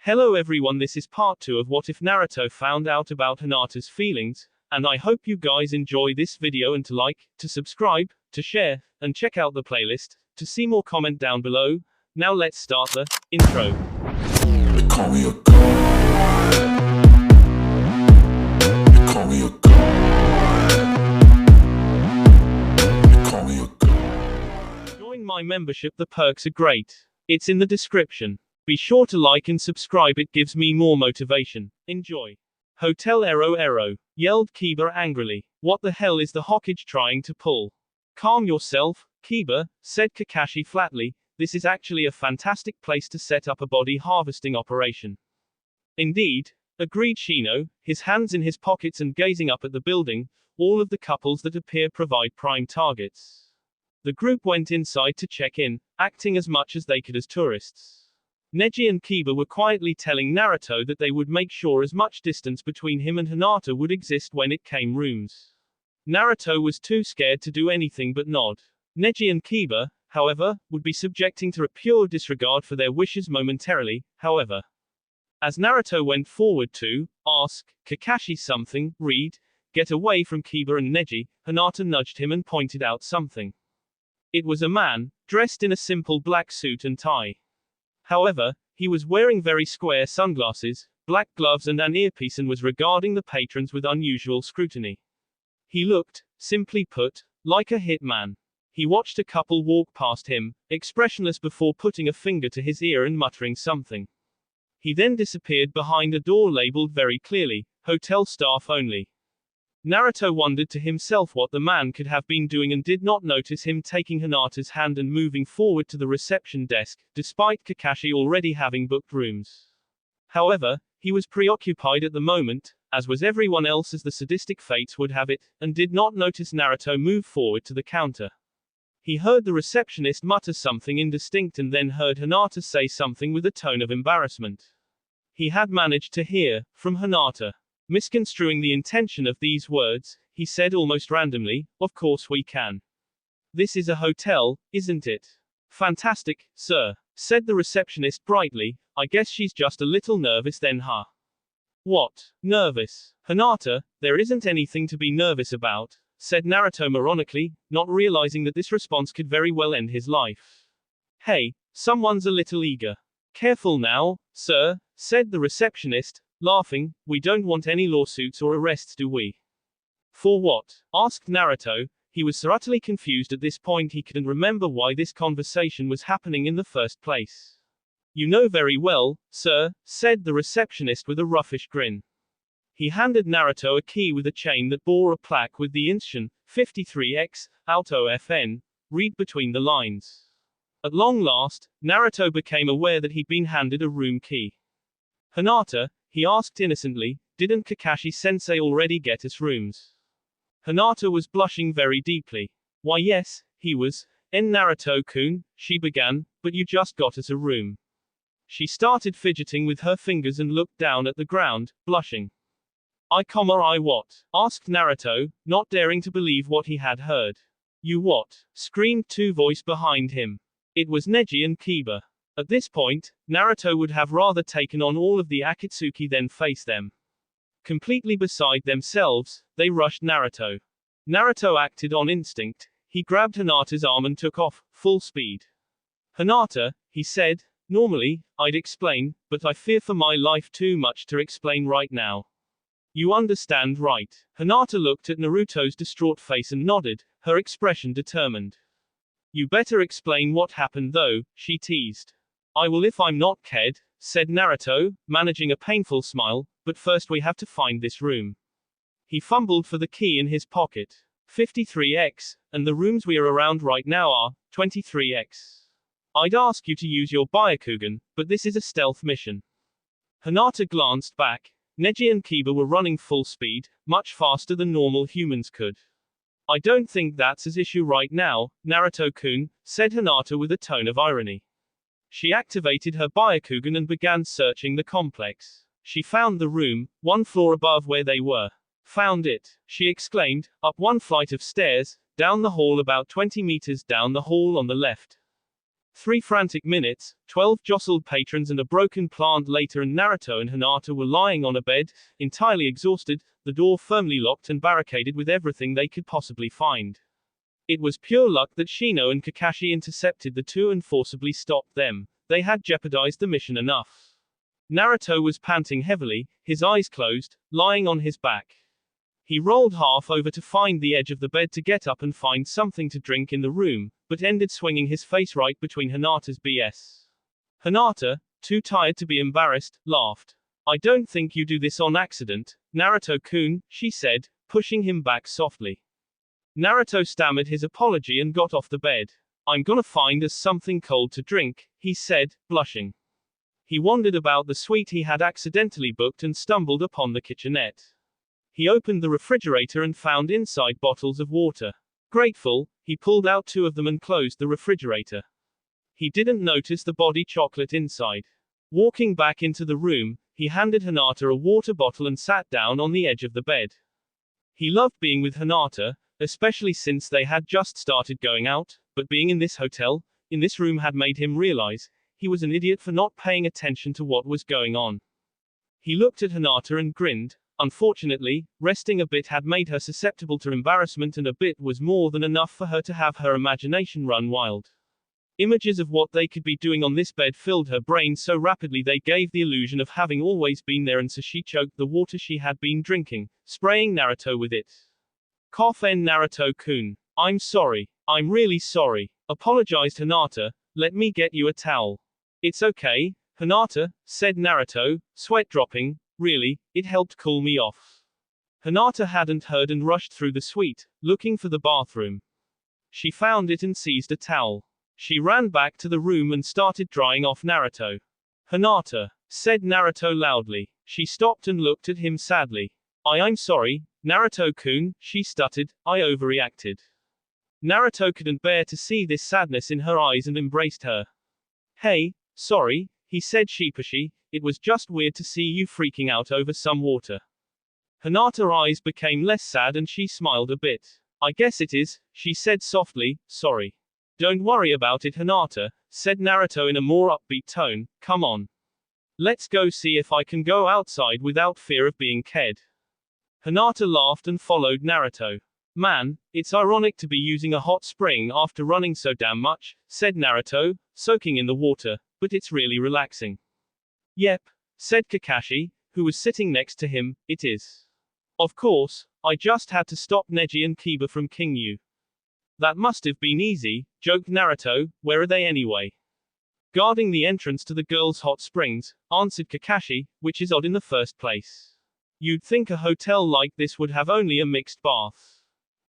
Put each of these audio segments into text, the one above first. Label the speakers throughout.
Speaker 1: Hello everyone, this is part 2 of What If Naruto Found Out About Hinata's Feelings, and I hope you guys enjoy this video and to like, to subscribe, to share, and check out the playlist, to see more comment down below. Now let's start the intro.
Speaker 2: They call me a god. They call me a god. They call me a god.
Speaker 1: Join my membership, the perks are great. It's in the description. Be sure to like and subscribe, it gives me more motivation. Enjoy. Hotel Ero, yelled Kiba angrily. What the hell is the Hokage trying to pull? Calm yourself, Kiba, said Kakashi flatly. This is actually a fantastic place to set up a body harvesting operation. Indeed, agreed Shino, his hands in his pockets and gazing up at the building. All of the couples that appear provide prime targets. The group went inside to check in, acting as much as they could as tourists. Neji and Kiba were quietly telling Naruto that they would make sure as much distance between him and Hinata would exist when it came rooms. Naruto was too scared to do anything but nod. Neji and Kiba, however, would be subjecting to a pure disregard for their wishes momentarily, however. As Naruto went forward to ask Kakashi something, get away from Kiba and Neji, Hinata nudged him and pointed out something. It was a man, dressed in a simple black suit and tie. However, he was wearing very square sunglasses, black gloves and an earpiece and was regarding the patrons with unusual scrutiny. He looked, simply put, like a hitman. He watched a couple walk past him, expressionless before putting a finger to his ear and muttering something. He then disappeared behind a door labeled very clearly, hotel staff only. Naruto wondered to himself what the man could have been doing and did not notice him taking Hinata's hand and moving forward to the reception desk, despite Kakashi already having booked rooms. However, he was preoccupied at the moment, as was everyone else as the sadistic fates would have it, and did not notice Naruto move forward to the counter. He heard the receptionist mutter something indistinct and then heard Hinata say something with a tone of embarrassment. He had managed to hear from Hinata. Misconstruing the intention of these words, he said almost randomly, "Of course we can. This is a hotel, isn't it?" "Fantastic, sir," said the receptionist brightly. "I guess she's just a little nervous then, huh?" "What? Nervous? Hinata, there isn't anything to be nervous about," said Naruto moronically, not realizing that this response could very well end his life. "Hey, someone's a little eager." "Careful now, sir," said the receptionist, laughing. "We don't want any lawsuits or arrests, do we?" "For what?" asked Naruto. He was so utterly confused at this point he couldn't remember why this conversation was happening in the first place. "You know very well, sir," said the receptionist with a roughish grin. He handed Naruto a key with a chain that bore a plaque with the inscription, 53X, Auto FN, read between the lines. At long last, Naruto became aware that he'd been handed a room key. "Hinata," he asked innocently, "didn't Kakashi-sensei already get us rooms?" Hinata was blushing very deeply. "Why yes, he was. Naruto-kun," she began, "but you just got us a room." She started fidgeting with her fingers and looked down at the ground, blushing. I what?" asked Naruto, not daring to believe what he had heard. "You what?" screamed two voices behind him. It was Neji and Kiba. At this point, Naruto would have rather taken on all of the Akatsuki than face them. Completely beside themselves, they rushed Naruto. Naruto acted on instinct. He grabbed Hinata's arm and took off, full speed. "Hinata," he said, "normally, I'd explain, but I fear for my life too much to explain right now. You understand, right?" Hinata looked at Naruto's distraught face and nodded, her expression determined. "You better explain what happened though," she teased. "I will if I'm not ked," said Naruto, managing a painful smile, "but first we have to find this room." He fumbled for the key in his pocket. 53X, and the rooms we are around right now are 23X. I'd ask you to use your Byakugan, but this is a stealth mission. Hinata glanced back. Neji and Kiba were running full speed, much faster than normal humans could. "I don't think that's an issue right now, Naruto-kun," said Hinata with a tone of irony. She activated her Byakugan and began searching the complex. She found the room, one floor above where they were. "Found it," she exclaimed, up one flight of stairs, down the hall about 20 meters down the hall on the left. 3 frantic minutes, 12 jostled patrons and a broken plant later, and Naruto and Hinata were lying on a bed, entirely exhausted, the door firmly locked and barricaded with everything they could possibly find. It was pure luck that Shino and Kakashi intercepted the two and forcibly stopped them. They had jeopardized the mission enough. Naruto was panting heavily, his eyes closed, lying on his back. He rolled half over to find the edge of the bed to get up and find something to drink in the room, but ended swinging his face right between Hinata's BS. Hinata, too tired to be embarrassed, laughed. "I don't think you do this on accident, Naruto-kun," she said, pushing him back softly. Naruto stammered his apology and got off the bed. "I'm gonna find us something cold to drink," he said, blushing. He wondered about the suite he had accidentally booked and stumbled upon the kitchenette. He opened the refrigerator and found inside bottles of water. Grateful, he pulled out 2 of them and closed the refrigerator. He didn't notice the body chocolate inside. Walking back into the room, he handed Hinata a water bottle and sat down on the edge of the bed. He loved being with Hinata, especially since they had just started going out, but being in this hotel, in this room, had made him realize he was an idiot for not paying attention to what was going on. He looked at Hinata and grinned. Unfortunately, resting a bit had made her susceptible to embarrassment, and a bit was more than enough for her to have her imagination run wild. Images of what they could be doing on this bed filled her brain so rapidly they gave the illusion of having always been there, and so she choked the water she had been drinking, spraying Naruto with it. "Cough en Naruto-kun. I'm sorry. I'm really sorry," apologized Hinata. "Let me get you a towel." "It's okay, Hinata," said Naruto, sweat dropping. "Really, it helped cool me off." Hinata hadn't heard and rushed through the suite, looking for the bathroom. She found it and seized a towel. She ran back to the room and started drying off Naruto. "Hinata," said Naruto loudly. She stopped and looked at him sadly. I'm sorry, Naruto-kun," she stuttered, "I overreacted." Naruto couldn't bear to see this sadness in her eyes and embraced her. "Hey, sorry," he said sheepishly, "it was just weird to see you freaking out over some water." Hinata's eyes became less sad and she smiled a bit. "I guess it is," she said softly, "sorry." "Don't worry about it, Hinata," said Naruto in a more upbeat tone. "Come on. Let's go see if I can go outside without fear of being ked." Hinata laughed and followed Naruto. "Man, it's ironic to be using a hot spring after running so damn much," said Naruto, soaking in the water, "but it's really relaxing." "Yep," said Kakashi, who was sitting next to him, "it is. Of course, I just had to stop Neji and Kiba from King Yu." "That must have been easy," joked Naruto. "Where are they anyway?" "Guarding the entrance to the girls' hot springs," answered Kakashi, "which is odd in the first place. You'd think a hotel like this would have only a mixed bath."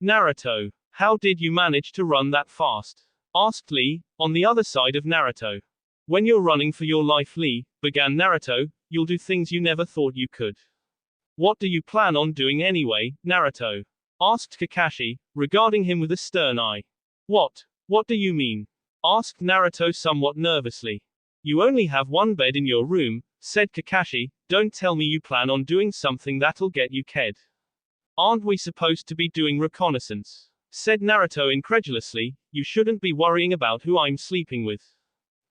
Speaker 1: "Naruto, how did you manage to run that fast?" asked Lee, on the other side of Naruto. "When you're running for your life, Lee," began Naruto, "you'll do things you never thought you could." "What do you plan on doing anyway, Naruto?" asked Kakashi, regarding him with a stern eye. What do you mean?" asked Naruto somewhat nervously. "You only have one bed in your room," said Kakashi. "Don't tell me you plan on doing something that'll get you ked." "Aren't we supposed to be doing reconnaissance?" said Naruto incredulously. "You shouldn't be worrying about who I'm sleeping with."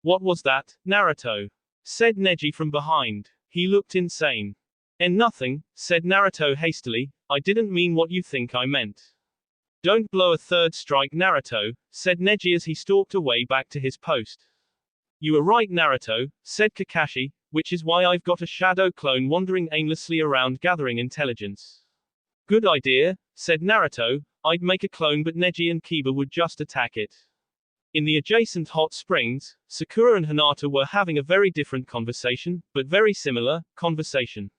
Speaker 1: "What was that, Naruto?" said Neji from behind. He looked insane. "And nothing," said Naruto hastily. "I didn't mean what you think I meant." "Don't blow a third strike, Naruto," said Neji as he stalked away back to his post. "You are right, Naruto," said Kakashi, "which is why I've got a shadow clone wandering aimlessly around gathering intelligence." "Good idea," said Naruto. "I'd make a clone, but Neji and Kiba would just attack it." In the adjacent hot springs, Sakura and Hinata were having a very different conversation, but very similar conversation.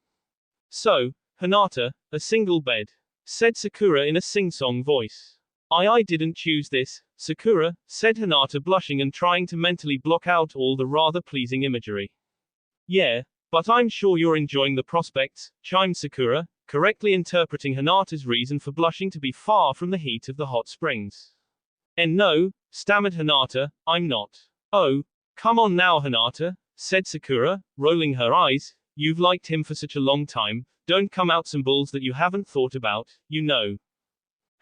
Speaker 1: "So, Hinata, a single bed," said Sakura in a sing-song voice. I didn't choose this, Sakura," said Hinata, blushing and trying to mentally block out all the rather pleasing imagery. "Yeah, but I'm sure you're enjoying the prospects," chimed Sakura, correctly interpreting Hinata's reason for blushing to be far from the heat of the hot springs. "And no," stammered Hinata, "I'm not." "Oh, come on now, Hinata," said Sakura, rolling her eyes. "You've liked him for such a long time. Don't come out some bulls that you haven't thought about, you know."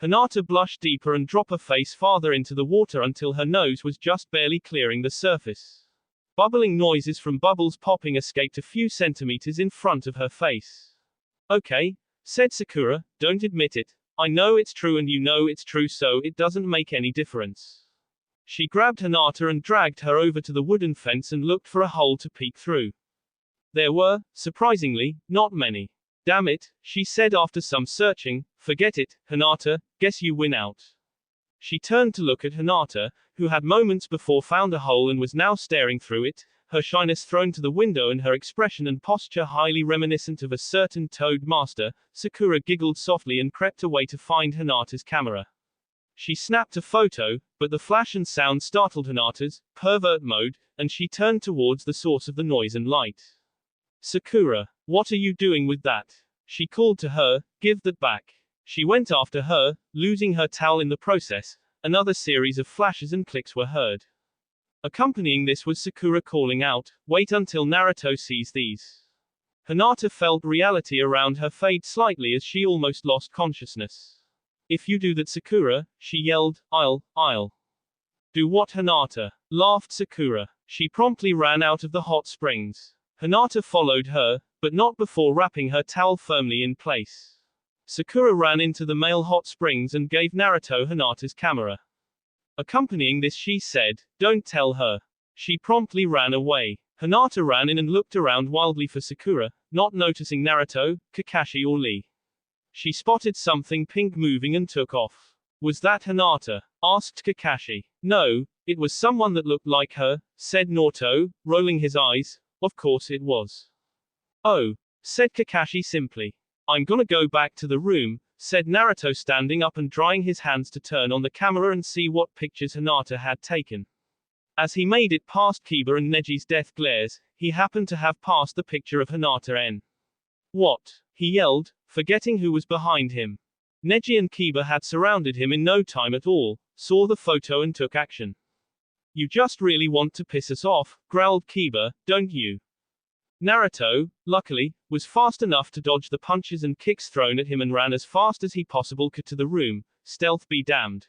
Speaker 1: Hinata blushed deeper and dropped her face farther into the water until her nose was just barely clearing the surface. Bubbling noises from bubbles popping escaped a few centimeters in front of her face. Okay, said Sakura, don't admit it. I know it's true and you know it's true, so it doesn't make any difference. She grabbed Hinata and dragged her over to the wooden fence and looked for a hole to peek through. There were, surprisingly, not many. Damn it, she said after some searching. Forget it, Hinata, guess you win out. She turned to look at Hinata, who had moments before found a hole and was now staring through it, her shyness thrown to the window and her expression and posture highly reminiscent of a certain toad master. Sakura giggled softly and crept away to find Hinata's camera. She snapped a photo, but the flash and sound startled Hinata's pervert mode, and she turned towards the source of the noise and light. Sakura, what are you doing with that? She called to her, give that back. She went after her, losing her towel in the process. Another series of flashes and clicks were heard. Accompanying this was Sakura calling out, wait until Naruto sees these. Hinata felt reality around her fade slightly as she almost lost consciousness. If you do that, Sakura, she yelled, I'll. Do what, Hinata? Laughed Sakura. She promptly ran out of the hot springs. Hinata followed her, but not before wrapping her towel firmly in place. Sakura ran into the male hot springs and gave Naruto Hinata's camera. Accompanying this she said, don't tell her. She promptly ran away. Hinata ran in and looked around wildly for Sakura, not noticing Naruto, Kakashi or Lee. She spotted something pink moving and took off. Was that Hinata? Asked Kakashi. No, it was someone that looked like her, said Naruto, rolling his eyes. Of course it was. Oh, said Kakashi simply. I'm gonna go back to the room, said Naruto standing up and drying his hands to turn on the camera and see what pictures Hinata had taken. As he made it past Kiba and Neji's death glares, he happened to have passed the picture of Hinata N. What? He yelled, forgetting who was behind him. Neji and Kiba had surrounded him in no time at all, saw the photo and took action. You just really want to piss us off, growled Kiba, don't you? Naruto, luckily, was fast enough to dodge the punches and kicks thrown at him and ran as fast as he possible could to the room, stealth be damned.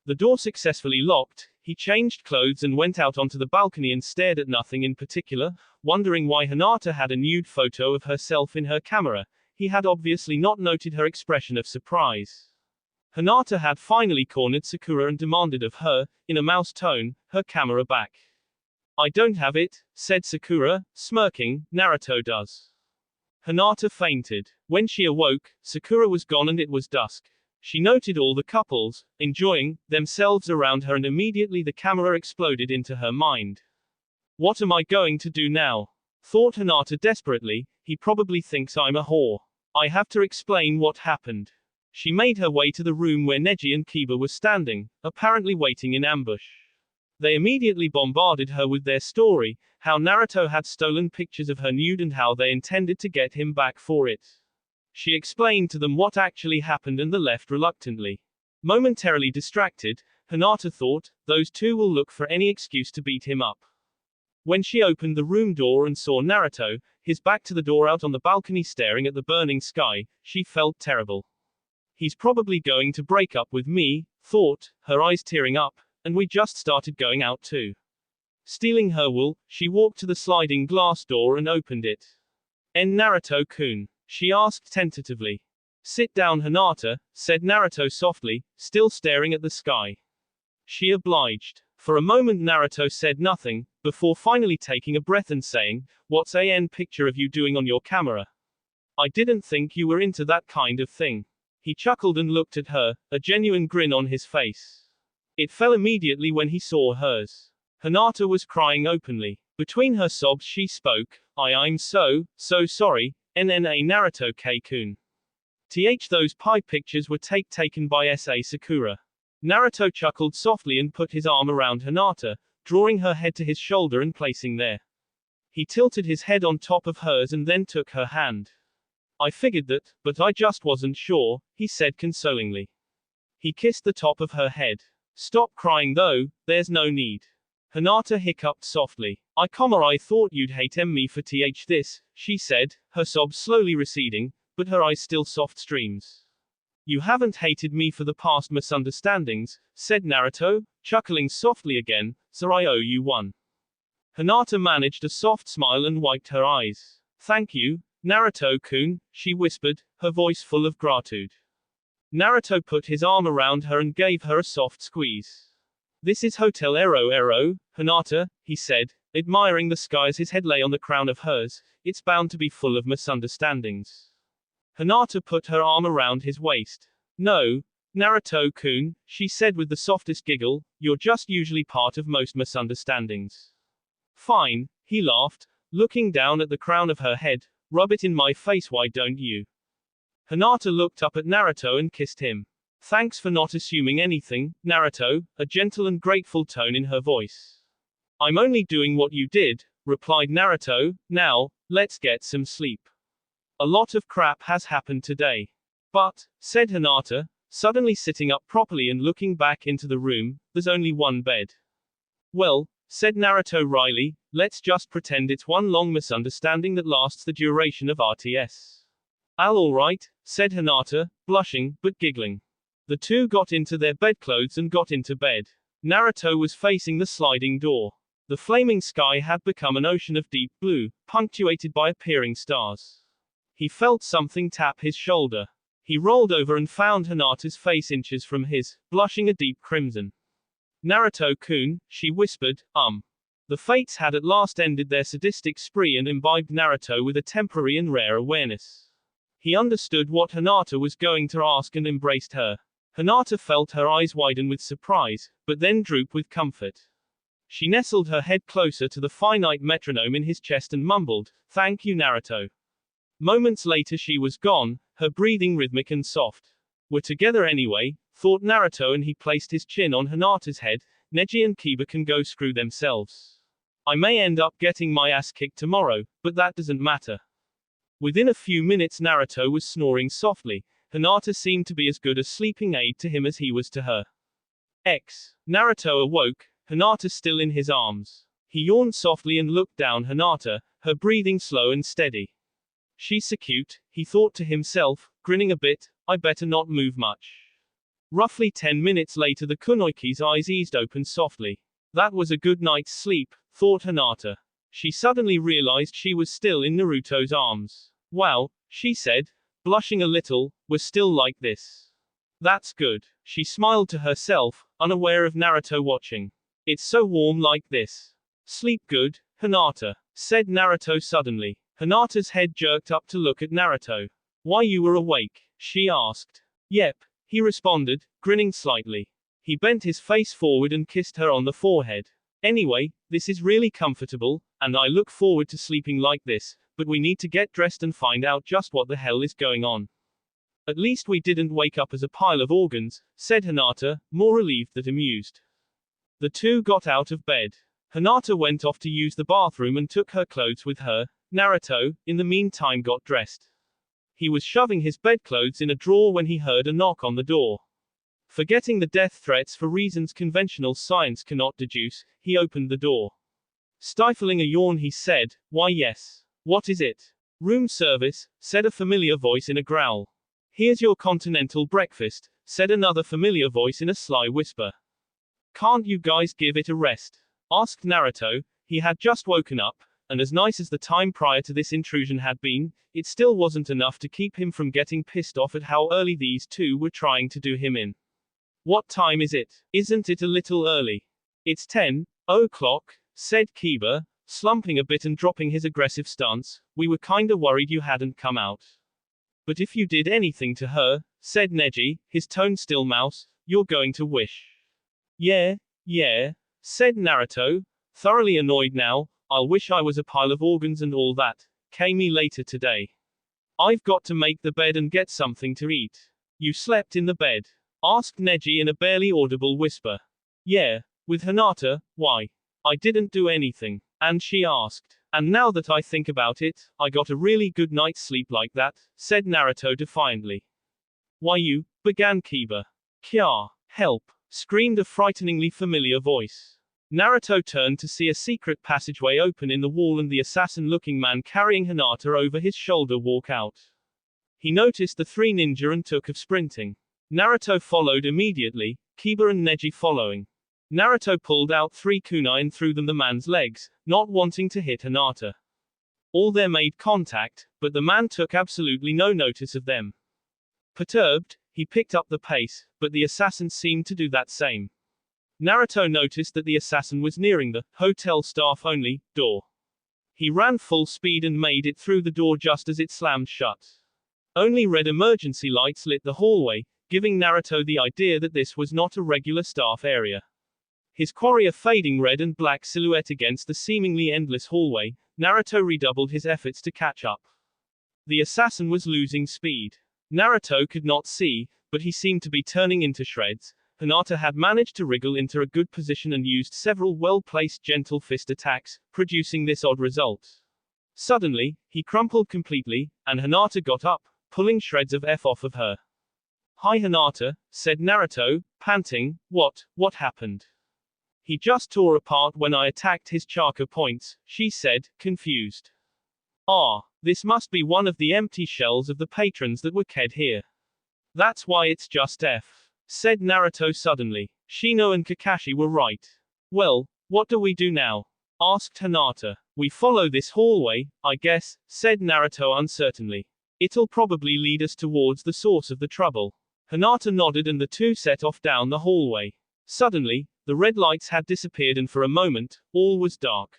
Speaker 1: The door successfully locked, he changed clothes and went out onto the balcony and stared at nothing in particular, wondering why Hinata had a nude photo of herself in her camera. He had obviously not noted her expression of surprise. Hinata had finally cornered Sakura and demanded of her, in a mouse tone, her camera back. I don't have it, said Sakura, smirking, Naruto does. Hinata fainted. When she awoke, Sakura was gone and it was dusk. She noted all the couples, enjoying themselves around her, and immediately the camera exploded into her mind. What am I going to do now? Thought Hinata desperately, he probably thinks I'm a whore. I have to explain what happened. She made her way to the room where Neji and Kiba were standing, apparently waiting in ambush. They immediately bombarded her with their story, how Naruto had stolen pictures of her nude and how they intended to get him back for it. She explained to them what actually happened and they left reluctantly. Momentarily distracted, Hinata thought, those two will look for any excuse to beat him up. When she opened the room door and saw Naruto, his back to the door out on the balcony staring at the burning sky, she felt terrible. He's probably going to break up with me, thought, her eyes tearing up, and we just started going out too. Stealing her wool, she walked to the sliding glass door and opened it. Naruto-kun? She asked tentatively. Sit down, Hinata, said Naruto softly, still staring at the sky. She obliged. For a moment Naruto said nothing, before finally taking a breath and saying, what's a picture of you doing on your camera? I didn't think you were into that kind of thing. He chuckled and looked at her, a genuine grin on his face. It fell immediately when he saw hers. Hinata was crying openly. Between her sobs she spoke, I'm so sorry, Naruto-kun. Those pie pictures were taken by S.A. Sakura. Naruto chuckled softly and put his arm around Hinata, drawing her head to his shoulder and placing there. He tilted his head on top of hers and then took her hand. I figured that, but I just wasn't sure, he said consolingly. He kissed the top of her head. Stop crying though, there's no need. Hinata hiccuped softly. I thought you'd hate me for this, she said, her sobs slowly receding, but her eyes still soft streams. You haven't hated me for the past misunderstandings, said Naruto, chuckling softly again, so I owe you one. Hinata managed a soft smile and wiped her eyes. Thank you, Naruto-kun, she whispered, her voice full of gratitude. Naruto put his arm around her and gave her a soft squeeze. This is Hotel Ero, Hinata, he said, admiring the sky as his head lay on the crown of hers. It's bound to be full of misunderstandings. Hinata put her arm around his waist. No, Naruto-kun, she said with the softest giggle, you're just usually part of most misunderstandings. Fine, he laughed, looking down at the crown of her head. Rub it in my face, why don't you? Hinata looked up at Naruto and kissed him. Thanks for not assuming anything, Naruto, a gentle and grateful tone in her voice. I'm only doing what you did, replied Naruto. Now, let's get some sleep. A lot of crap has happened today. But, said Hinata, suddenly sitting up properly and looking back into the room, there's only one bed. Well, said Naruto wryly, let's just pretend it's one long misunderstanding that lasts the duration of RTS. All right, said Hinata, blushing, but giggling. The two got into their bedclothes and got into bed. Naruto was facing the sliding door. The flaming sky had become an ocean of deep blue, punctuated by appearing stars. He felt something tap his shoulder. He rolled over and found Hinata's face inches from his, blushing a deep crimson. Naruto-kun, she whispered, The fates had at last ended their sadistic spree and imbibed Naruto with a temporary and rare awareness. He understood what Hinata was going to ask and embraced her. Hinata felt her eyes widen with surprise, but then droop with comfort. She nestled her head closer to the finite metronome in his chest and mumbled, Thank you, Naruto. Moments later she was gone, her breathing rhythmic and soft. We're together anyway, thought Naruto, and he placed his chin on Hinata's head. Neji and Kiba can go screw themselves. I may end up getting my ass kicked tomorrow, but that doesn't matter. Within a few minutes Naruto was snoring softly. Hinata seemed to be as good a sleeping aid to him as he was to her. Naruto awoke, Hinata still in his arms. He yawned softly and looked down Hinata, her breathing slow and steady. She's so cute, he thought to himself, grinning a bit. I better not move much. Roughly 10 minutes later the kunoichi's eyes eased open softly. That was a good night's sleep, thought Hinata. She suddenly realized she was still in Naruto's arms. Wow, she said, blushing a little, we're still like this. That's good. She smiled to herself, unaware of Naruto watching. It's so warm like this. Sleep good, Hinata, said Naruto suddenly. Hinata's head jerked up to look at Naruto. Why, you were awake? She asked. Yep, he responded, grinning slightly. He bent his face forward and kissed her on the forehead. Anyway, this is really comfortable, and I look forward to sleeping like this, but we need to get dressed and find out just what the hell is going on. At least we didn't wake up as a pile of organs, said Hinata, more relieved than amused. The two got out of bed. Hinata went off to use the bathroom and took her clothes with her. Naruto, in the meantime, got dressed. He was shoving his bedclothes in a drawer when he heard a knock on the door. Forgetting the death threats for reasons conventional science cannot deduce, he opened the door. Stifling a yawn he said, Why yes. What is it? Room service, said a familiar voice in a growl. Here's your continental breakfast, said another familiar voice in a sly whisper. Can't you guys give it a rest? Asked Naruto. He had just woken up, and as nice as the time prior to this intrusion had been, it still wasn't enough to keep him from getting pissed off at how early these two were trying to do him in. What time is it? Isn't it a little early? It's 10:00, said Kiba, slumping a bit and dropping his aggressive stance. We were kinda worried you hadn't come out. But if you did anything to her, said Neji, his tone still mouse, you're going to wish. Yeah, said Naruto, thoroughly annoyed now. I'll wish I was a pile of organs and all that. Kami later today. I've got to make the bed and get something to eat. You slept in the bed? Asked Neji in a barely audible whisper. Yeah, with Hinata. Why? I didn't do anything. And she asked. And now that I think about it, I got a really good night's sleep like that, said Naruto defiantly. Why you, began Kiba. Kya, help, screamed a frighteningly familiar voice. Naruto turned to see a secret passageway open in the wall and the assassin-looking man carrying Hinata over his shoulder walk out. He noticed the three ninja and took of sprinting. Naruto followed immediately, Kiba and Neji following. Naruto pulled out 3 kunai and threw them the man's legs, not wanting to hit Hinata. All there made contact, but the man took absolutely no notice of them. Perturbed, he picked up the pace, but the assassin seemed to do that same. Naruto noticed that the assassin was nearing the hotel staff-only door. He ran full speed and made it through the door just as it slammed shut. Only red emergency lights lit the hallway, giving Naruto the idea that this was not a regular staff area. His quarry a fading red and black silhouette against the seemingly endless hallway, Naruto redoubled his efforts to catch up. The assassin was losing speed. Naruto could not see, but he seemed to be turning into shreds. Hinata had managed to wriggle into a good position and used several well-placed gentle fist attacks, producing this odd result. Suddenly, he crumpled completely, and Hinata got up, pulling shreds of F off of her. "Hi Hinata," said Naruto, panting. What happened?" "He just tore apart when I attacked his chakra points," she said, confused. "Ah, this must be one of the empty shells of the patrons that were ked here. That's why it's just F," said Naruto suddenly. Shino and Kakashi were right. "Well, what do we do now?" asked Hinata. "We follow this hallway, I guess," said Naruto uncertainly. "It'll probably lead us towards the source of the trouble." Hinata nodded and the two set off down the hallway. Suddenly, the red lights had disappeared and for a moment, all was dark.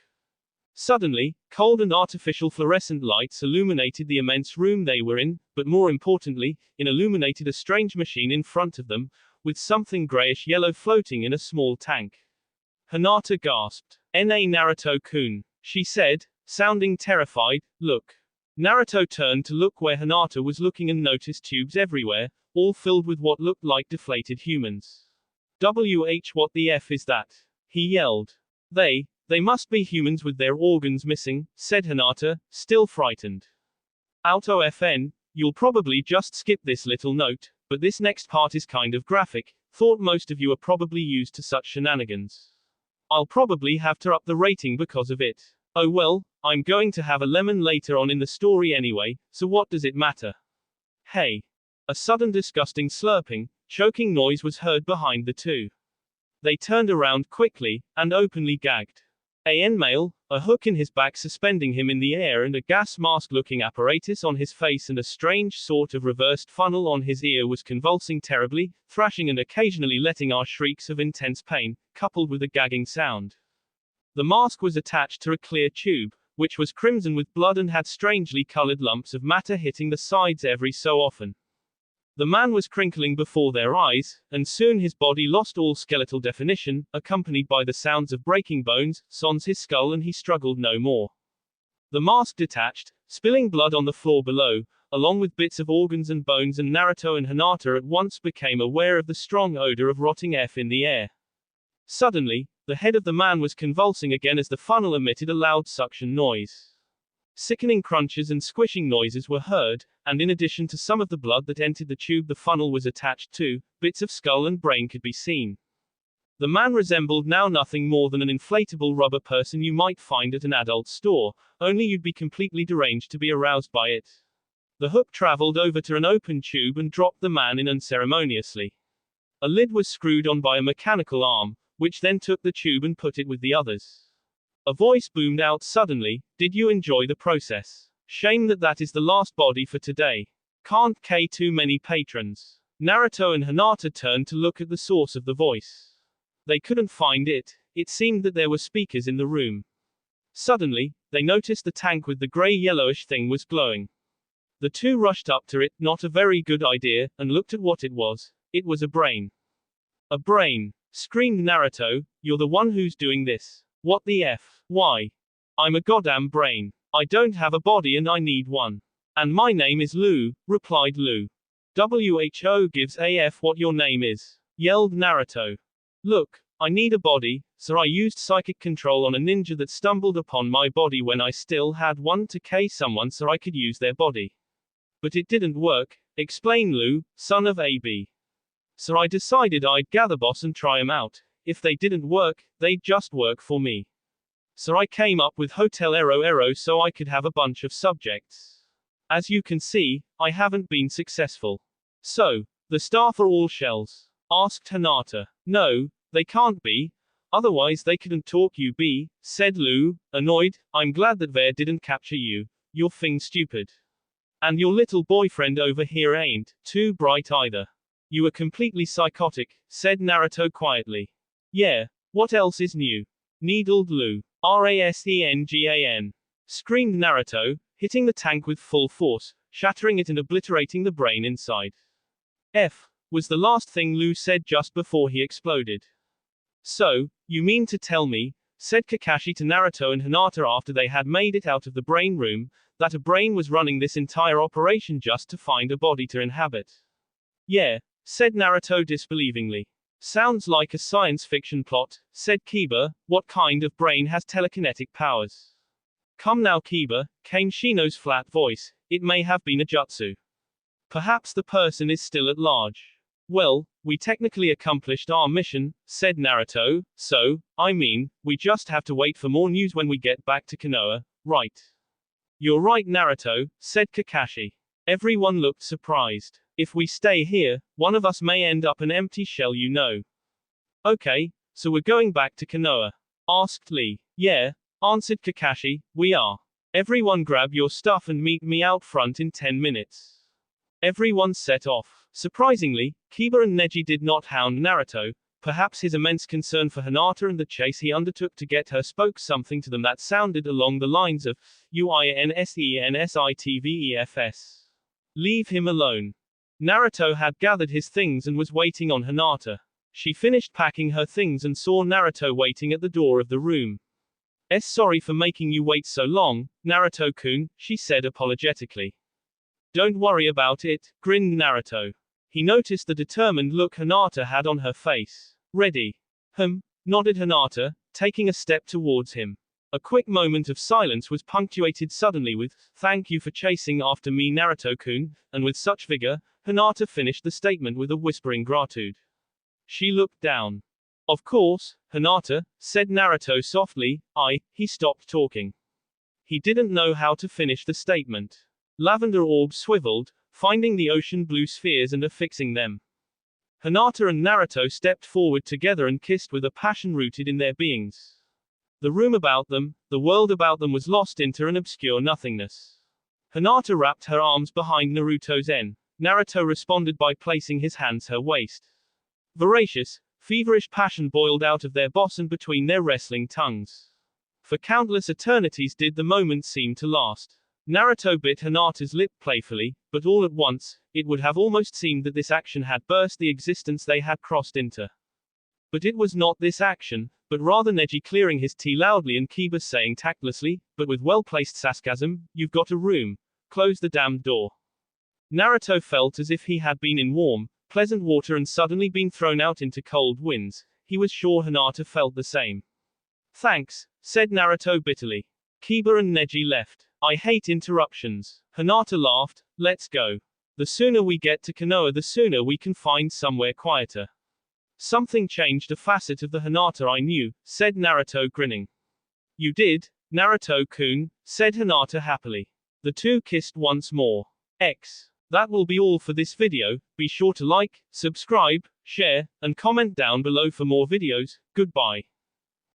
Speaker 1: Suddenly, cold and artificial fluorescent lights illuminated the immense room they were in, but more importantly, illuminated a strange machine in front of them, with something grayish-yellow floating in a small tank. Hinata gasped. "Na Naruto-kun," she said, sounding terrified. "Look." Naruto turned to look where Hinata was looking and noticed tubes everywhere, all filled with what looked like deflated humans. What the F is that?" he yelled. They must be humans with their organs missing," said Hinata, still frightened. "Auto FN, you'll probably just skip this little note, but this next part is kind of graphic, thought most of you are probably used to such shenanigans. I'll probably have to up the rating because of it. Oh well, I'm going to have a lemon later on in the story anyway, so what does it matter? Hey." A sudden disgusting slurping, choking noise was heard behind the two. They turned around quickly, and openly gagged. An male, a hook in his back suspending him in the air and a gas mask-looking apparatus on his face and a strange sort of reversed funnel on his ear was convulsing terribly, thrashing and occasionally letting out shrieks of intense pain, coupled with a gagging sound. The mask was attached to a clear tube, which was crimson with blood and had strangely colored lumps of matter hitting the sides every so often. The man was crinkling before their eyes, and soon his body lost all skeletal definition, accompanied by the sounds of breaking bones, sans his skull and he struggled no more. The mask detached, spilling blood on the floor below, along with bits of organs and bones, and Naruto and Hinata at once became aware of the strong odor of rotting F in the air. Suddenly, the head of the man was convulsing again as the funnel emitted a loud suction noise. Sickening crunches and squishing noises were heard, and in addition to some of the blood that entered the tube the funnel was attached to, bits of skull and brain could be seen. The man resembled now nothing more than an inflatable rubber person you might find at an adult store, only you'd be completely deranged to be aroused by it. The hook traveled over to an open tube and dropped the man in unceremoniously. A lid was screwed on by a mechanical arm, which then took the tube and put it with the others. A voice boomed out suddenly, "Did you enjoy the process? Shame that is the last body for today. Can't K too many patrons." Naruto and Hinata turned to look at the source of the voice. They couldn't find it. It seemed that there were speakers in the room. Suddenly, they noticed the tank with the gray-yellowish thing was glowing. The two rushed up to it, not a very good idea, and looked at what it was. It was a brain. "A brain!" screamed Naruto. "You're the one who's doing this. What the F? Why? I'm a goddamn brain. I don't have a body and I need one. And my name is Lou," replied Lou. "Who gives a F what your name is?" yelled Naruto. "Look, I need a body, so I used psychic control on a ninja that stumbled upon my body when I still had one to K someone so I could use their body. But it didn't work," explained Lou, son of AB. "So I decided I'd gather boss and try 'em out. If they didn't work, they'd just work for me. So I came up with Hotel Ero Ero so I could have a bunch of subjects. As you can see, I haven't been successful. So, the staff are all shells? Asked Hinata. No, they can't be. Otherwise they couldn't talk you be, said Lou, annoyed. I'm glad that Bear didn't capture you. You're fing stupid. And your little boyfriend over here ain't too bright either. You are completely psychotic, said Naruto quietly. Yeah, what else is new? Needled Lou. Rasengan. Screamed Naruto, hitting the tank with full force, shattering it and obliterating the brain inside. F was the last thing Lou said just before he exploded. So, you mean to tell me, said Kakashi to Naruto and Hinata after they had made it out of the brain room, that a brain was running this entire operation just to find a body to inhabit? Yeah, said Naruto disbelievingly. Sounds like a science fiction plot, said Kiba. What kind of brain has telekinetic powers? Come now Kiba, came Shino's flat voice, it may have been a jutsu. Perhaps the person is still at large. Well, we technically accomplished our mission, said Naruto, so, I mean, we just have to wait for more news when we get back to Konoha, right? You're right Naruto, said Kakashi. Everyone looked surprised. If we stay here, one of us may end up an empty shell you know. Okay, so we're going back to Konoha? Asked Lee. Yeah, answered Kakashi, we are. Everyone grab your stuff and meet me out front in 10 minutes. Everyone set off. Surprisingly, Kiba and Neji did not hound Naruto. Perhaps his immense concern for Hinata and the chase he undertook to get her spoke something to them that sounded along the lines of, UINSENSITVEFS. Leave him alone. Naruto had gathered his things and was waiting on Hinata. She finished packing her things and saw Naruto waiting at the door of the room. Sorry for making you wait so long, Naruto-kun, she said apologetically. Don't worry about it, grinned Naruto. He noticed the determined look Hinata had on her face. Ready? Nodded Hinata, taking a step towards him. A quick moment of silence was punctuated suddenly with, thank you for chasing after me Naruto-kun, and with such vigor, Hinata finished the statement with a whispering gratitude. She looked down. Of course, Hinata, said Naruto softly, he stopped talking. He didn't know how to finish the statement. Lavender orb swiveled, finding the ocean blue spheres and affixing them. Hinata and Naruto stepped forward together and kissed with a passion rooted in their beings. The room about them, the world about them was lost into an obscure nothingness. Hinata wrapped her arms behind Naruto's en. Naruto responded by placing his hands her waist. Voracious, feverish passion boiled out of their bosom between their wrestling tongues. For countless eternities did the moment seem to last. Naruto bit Hinata's lip playfully, but all at once, it would have almost seemed that this action had burst the existence they had crossed into. But it was not this action, but rather Neji clearing his tea loudly and Kiba saying tactlessly, but with well-placed sarcasm, you've got a room. Close the damned door. Naruto felt as if he had been in warm, pleasant water and suddenly been thrown out into cold winds. He was sure Hinata felt the same. Thanks, said Naruto bitterly. Kiba and Neji left. I hate interruptions. Hinata laughed, let's go. The sooner we get to Konoha the sooner we can find somewhere quieter. Something changed a facet of the Hinata I knew, said Naruto grinning. You did, Naruto-kun, said Hinata happily. The two kissed once more. That will be all for this video. Be sure to like, subscribe, share, and comment down below for more videos. Goodbye.